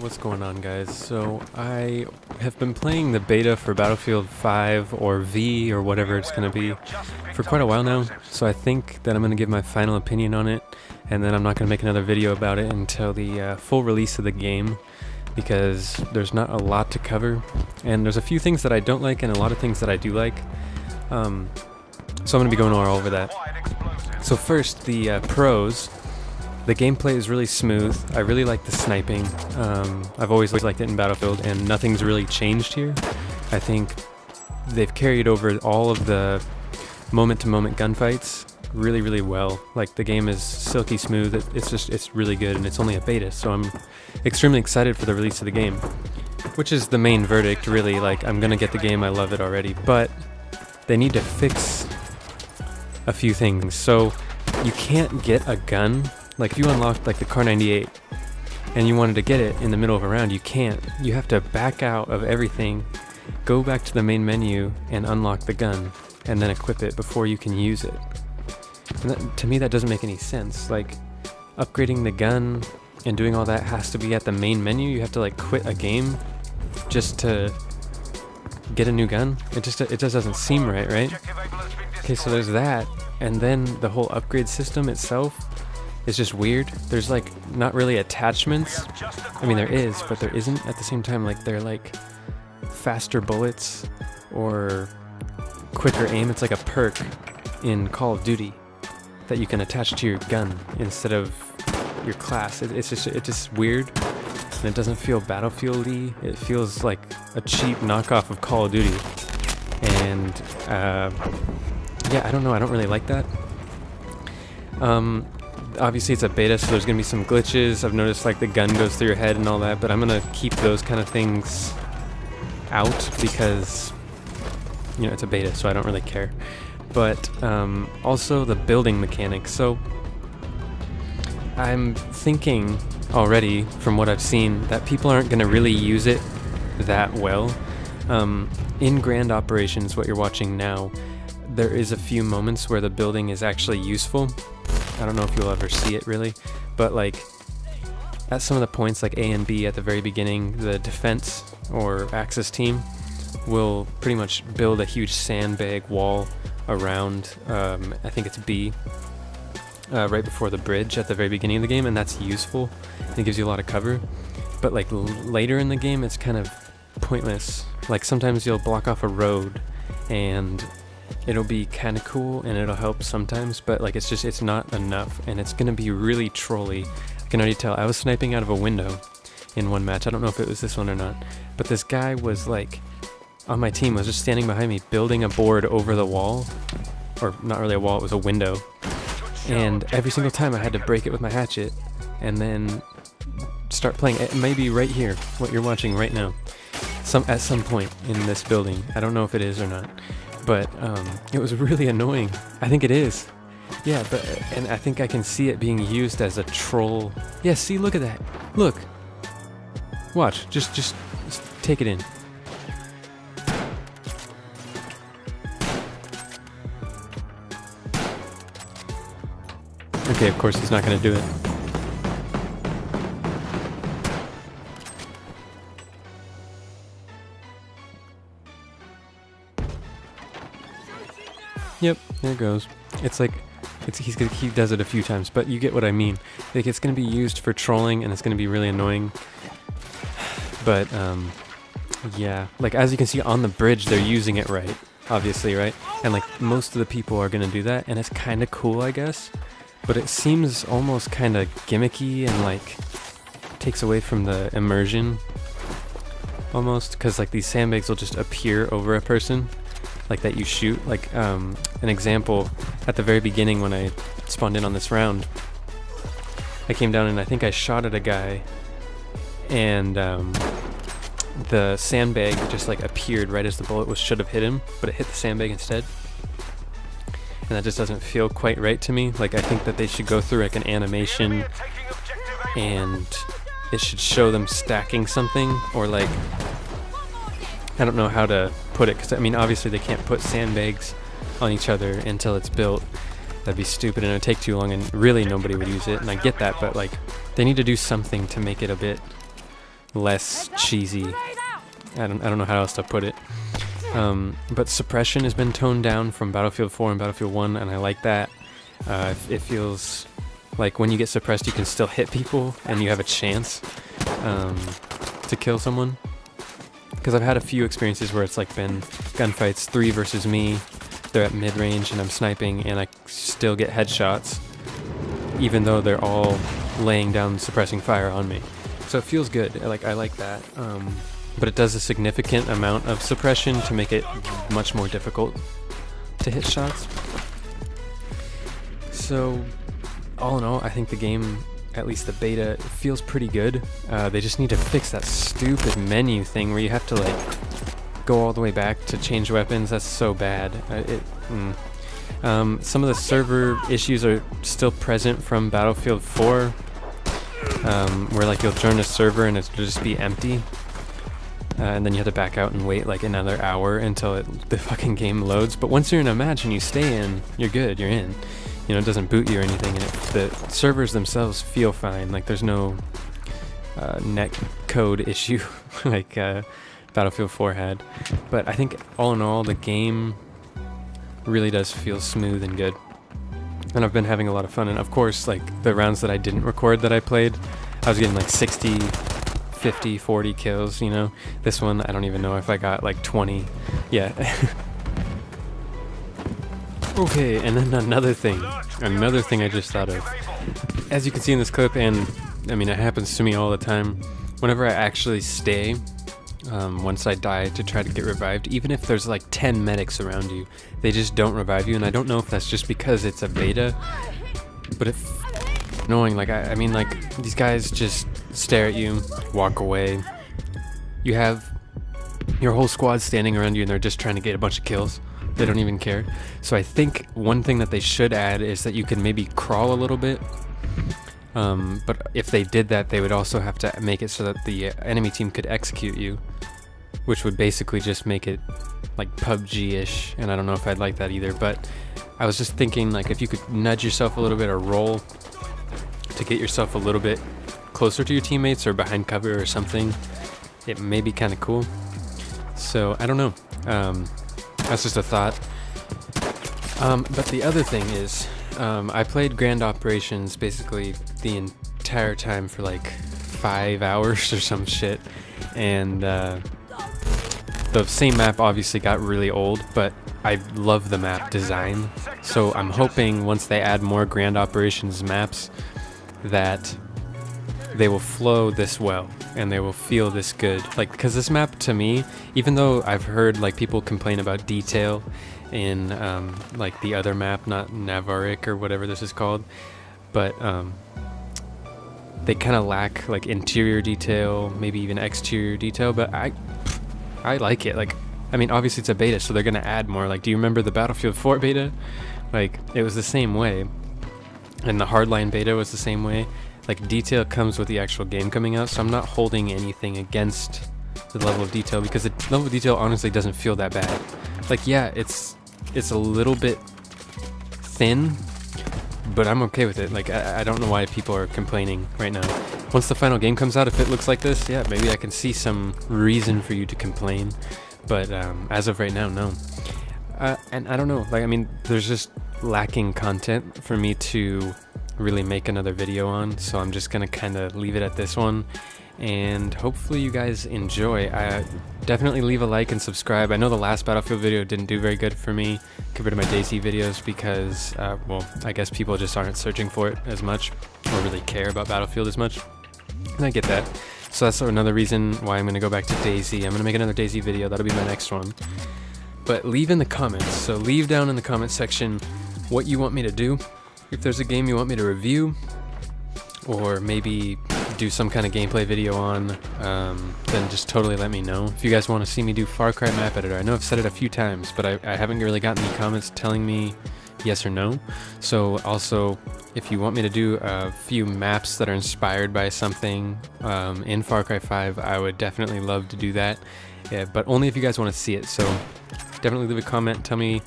What's going on, guys? So I have been playing the beta for Battlefield 5 or V or whatever it's going to be for quite a while now, so I think that I'm going to give my final opinion on it, and then I'm not going to make another video about it until the full release of the game, because there's not a lot to cover, and there's a few things that I don't like and a lot of things that I do like, so I'm going to be going all over that. So first, the pros. The gameplay is really smooth. I really like the sniping. I've always liked it in Battlefield, and nothing's really changed here. I think they've carried over all of the moment-to-moment gunfights really, really well. Like, the game is silky smooth. It's really good, and it's only a beta, so I'm extremely excited for the release of the game, which is the main verdict, really. Like, I'm gonna get the game. I love it already, but they need to fix a few things. So you can't get a gun. Like, if you unlocked like the Car 98 and you wanted to get it in the middle of a round, you can't. You have to back out of everything, go back to the main menu and unlock the gun, and then equip it before you can use it. And that, to me, that doesn't make any sense. Like, upgrading the gun and doing all that has to be at the main menu. You have to like quit a game just to get a new gun. It just doesn't seem right, right? Okay, so there's that, and then the whole upgrade system itself. It's just weird. There's like not really attachments. I mean, there is, but there isn't at the same time. Like, they're like faster bullets or quicker aim. It's like a perk in Call of Duty that you can attach to your gun instead of your class. It's just weird, and it doesn't feel Battlefield-y. It feels like a cheap knockoff of Call of Duty, and yeah, I don't know. I don't really like that. Obviously it's a beta, so there's gonna be some glitches. I've noticed like the gun goes through your head and all that, but I'm gonna keep those kind of things out because, you know, it's a beta, so I don't really care. But also the building mechanics. So I'm thinking already, from what I've seen, that people aren't gonna really use it that well. In grand operations, what you're watching now, there is a few moments where the building is actually useful. I don't know if you'll ever see it really, but like at some of the points like A and B at the very beginning, the defense or Axis team will pretty much build a huge sandbag wall around, I think it's B, right before the bridge at the very beginning of the game, and that's useful. It gives you a lot of cover, but like later in the game it's kind of pointless. Like, sometimes you'll block off a road and it'll be kind of cool and it'll help sometimes, but like it's not enough, and it's gonna be really trolly. I can already tell. I was sniping out of a window in one match. I don't know if it was this one or not, but this guy was like on my team, was just standing behind me building a board over the wall, or not really a wall, it was a window, and every single time I had to break it with my hatchet and then start playing. It may be right here, what you're watching right now, at some point in this building. I don't know if it is or not, but it was really annoying. I think it is. Yeah, and I think I can see it being used as a troll. Yeah, see, look at that. Look. Watch. Just take it in. Okay, of course he's not going to do it. Yep, there it goes. It's like, he does it a few times, but you get what I mean. Like, it's going to be used for trolling, and it's going to be really annoying. But, yeah. Like, as you can see on the bridge, they're using it right, obviously, right? And, like, most of the people are going to do that, and it's kind of cool, I guess. But it seems almost kind of gimmicky and, like, takes away from the immersion, almost. Because, like, these sandbags will just appear over a person, like, that you shoot. Like, an example, at the very beginning when I spawned in on this round, I came down and I think I shot at a guy, and the sandbag just like appeared right as the bullet should have hit him, but it hit the sandbag instead, and that just doesn't feel quite right to me. Like, I think that they should go through like an animation, and it should show them stacking something, or like, I don't know how to put it, because I mean, obviously they can't put sandbags on each other until it's built. That'd be stupid, and it would take too long, and really nobody would use it, and I get that, but like, they need to do something to make it a bit less cheesy. I don't know how else to put it. But suppression has been toned down from Battlefield 4 and Battlefield 1, and I like that. It feels like when you get suppressed, you can still hit people, and you have a chance to kill someone. Because I've had a few experiences where it's like been gunfights, 3 versus me, they're at mid-range and I'm sniping, and I still get headshots, even though they're all laying down suppressing fire on me. So it feels good, I like that. But it does a significant amount of suppression to make it much more difficult to hit shots. So, all in all, I think the game, at least the beta, feels pretty good. They just need to fix that stupid menu thing where you have to like go all the way back to change weapons. That's so bad. Some of the server issues are still present from Battlefield 4, where like you'll join a server and it'll just be empty. And then you have to back out and wait like another hour until the fucking game loads. But once you're in a match and you stay in, you're good, you're in. You know, it doesn't boot you or anything. And the servers themselves feel fine. Like there's no net code issue like Battlefield 4 had. But I think all in all, the game really does feel smooth and good. And I've been having a lot of fun. And of course, like the rounds that I didn't record that I played, I was getting like 60... 50, 40 kills, you know. This one, I don't even know if I got like 20. Yeah. Okay, and then another thing I just thought of. As you can see in this clip, and I mean, it happens to me all the time, whenever I actually stay, once I die to try to get revived, even if there's like 10 medics around you, they just don't revive you, and I don't know if that's just because it's a beta, but it's annoying. Like, I mean, like, these guys just stare at you, walk away. You have your whole squad standing around you and they're just trying to get a bunch of kills. They don't even care. So I think one thing that they should add is that you can maybe crawl a little bit. But if they did that, they would also have to make it so that the enemy team could execute you, which would basically just make it like PUBG-ish, and I don't know if I'd like that either. But I was just thinking, like, if you could nudge yourself a little bit or roll to get yourself a little bit closer to your teammates or behind cover or something, it may be kind of cool. So I don't know. That's just a thought. But the other thing is, I played Grand Operations basically the entire time for like 5 hours or some shit, and the same map obviously got really old, but I love the map design. So I'm hoping once they add more Grand Operations maps that they will flow this well and they will feel this good. Like, because this map to me, even though I've heard like people complain about detail in like the other map, not Navarik or whatever this is called, but they kind of lack like interior detail, maybe even exterior detail, but I like it. Like, I mean, obviously it's a beta, so they're gonna add more. Like, do you remember the Battlefield 4 beta? Like, it was the same way, and the Hardline beta was the same way. Like, detail comes with the actual game coming out, so I'm not holding anything against the level of detail, because the level of detail honestly doesn't feel that bad. Like, yeah, it's a little bit thin, but I'm okay with it. Like, I don't know why people are complaining right now. Once the final game comes out, if it looks like this, yeah, maybe I can see some reason for you to complain. But as of right now, no. And I don't know, like, I mean, there's just lacking content for me to really make another video on, so I'm just gonna kind of leave it at this one, and hopefully you guys enjoy. Definitely leave a like and subscribe. I know the last Battlefield video didn't do very good for me compared to my DayZ videos because, well, I guess people just aren't searching for it as much or really care about Battlefield as much, and I get that. So that's another reason why I'm gonna go back to DayZ. I'm gonna make another DayZ video. That'll be my next one. But leave in the comments. So leave down in the comment section what you want me to do. If there's a game you want me to review, or maybe do some kind of gameplay video on, then just totally let me know. If you guys want to see me do Far Cry map editor, I know I've said it a few times, but I haven't really gotten any comments telling me yes or no. So also, if you want me to do a few maps that are inspired by something in Far Cry 5, I would definitely love to do that, yeah, but only if you guys want to see it. So definitely leave a comment, tell me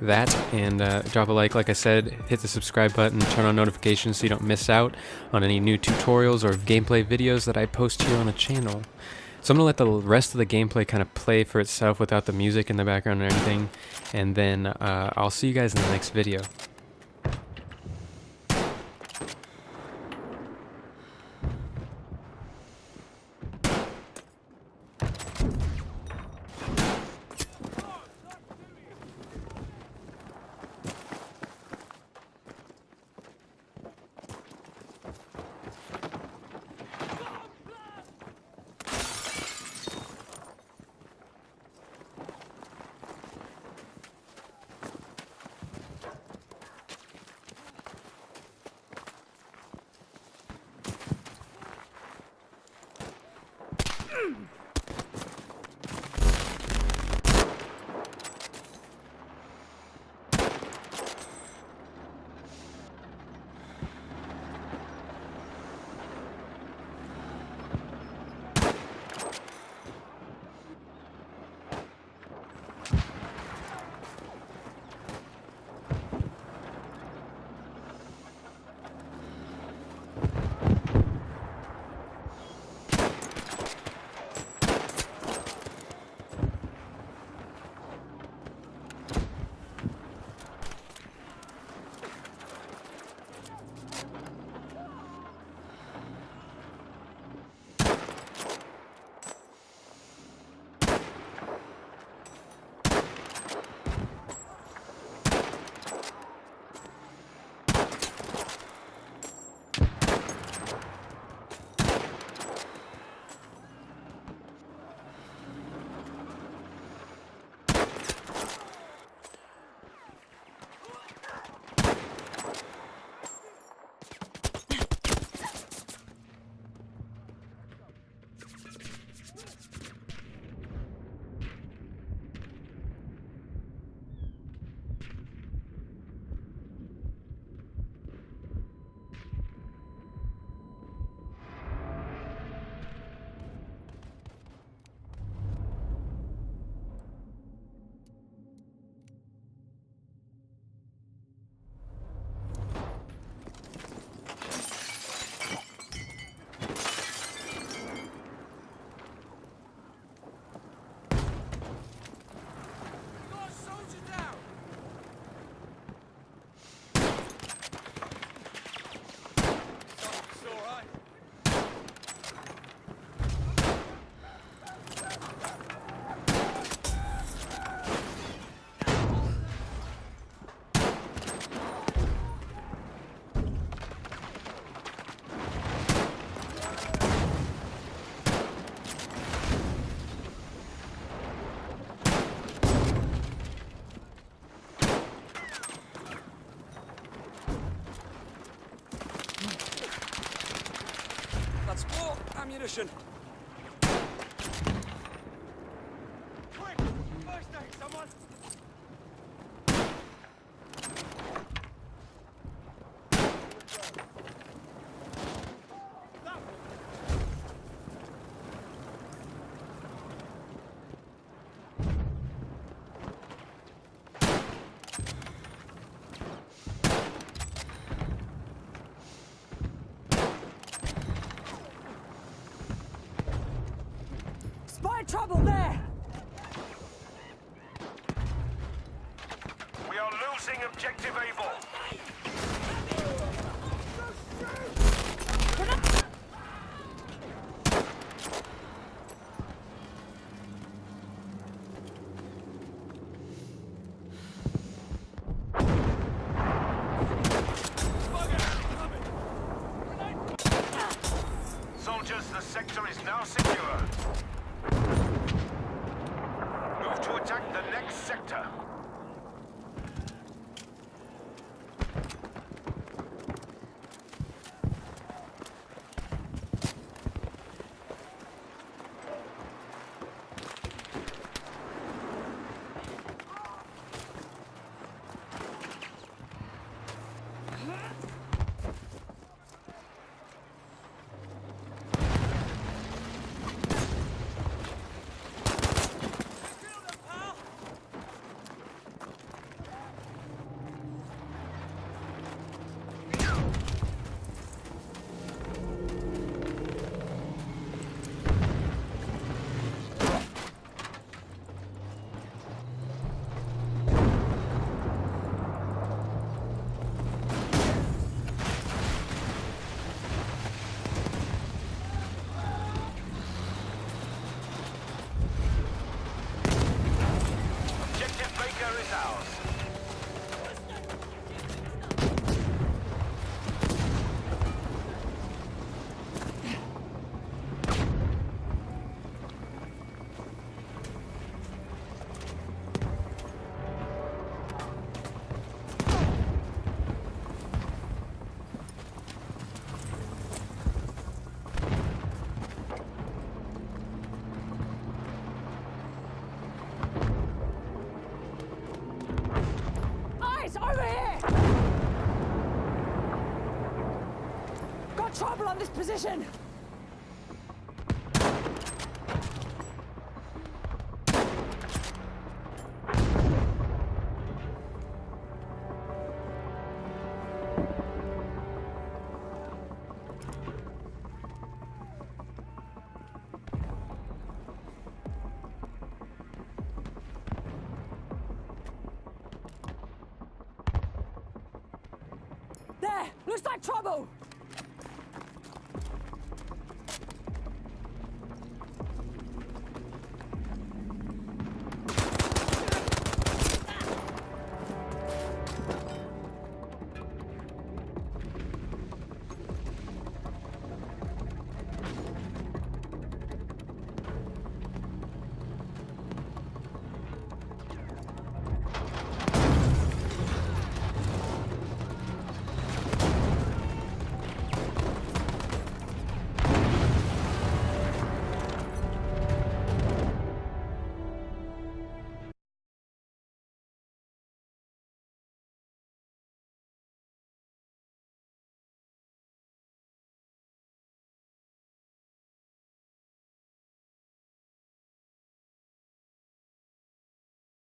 that, and drop a like I said, hit the subscribe button, turn on notifications so you don't miss out on any new tutorials or gameplay videos that I post here on the channel. So I'm going to let the rest of the gameplay kind of play for itself without the music in the background and everything, and then I'll see you guys in the next video. That's more ammunition. Quick! First aid, someone! Spy trouble there! We are losing objective Able. Soldiers, the sector is now secure. Move to attack the next sector. Got trouble on this position! There! Looks like trouble!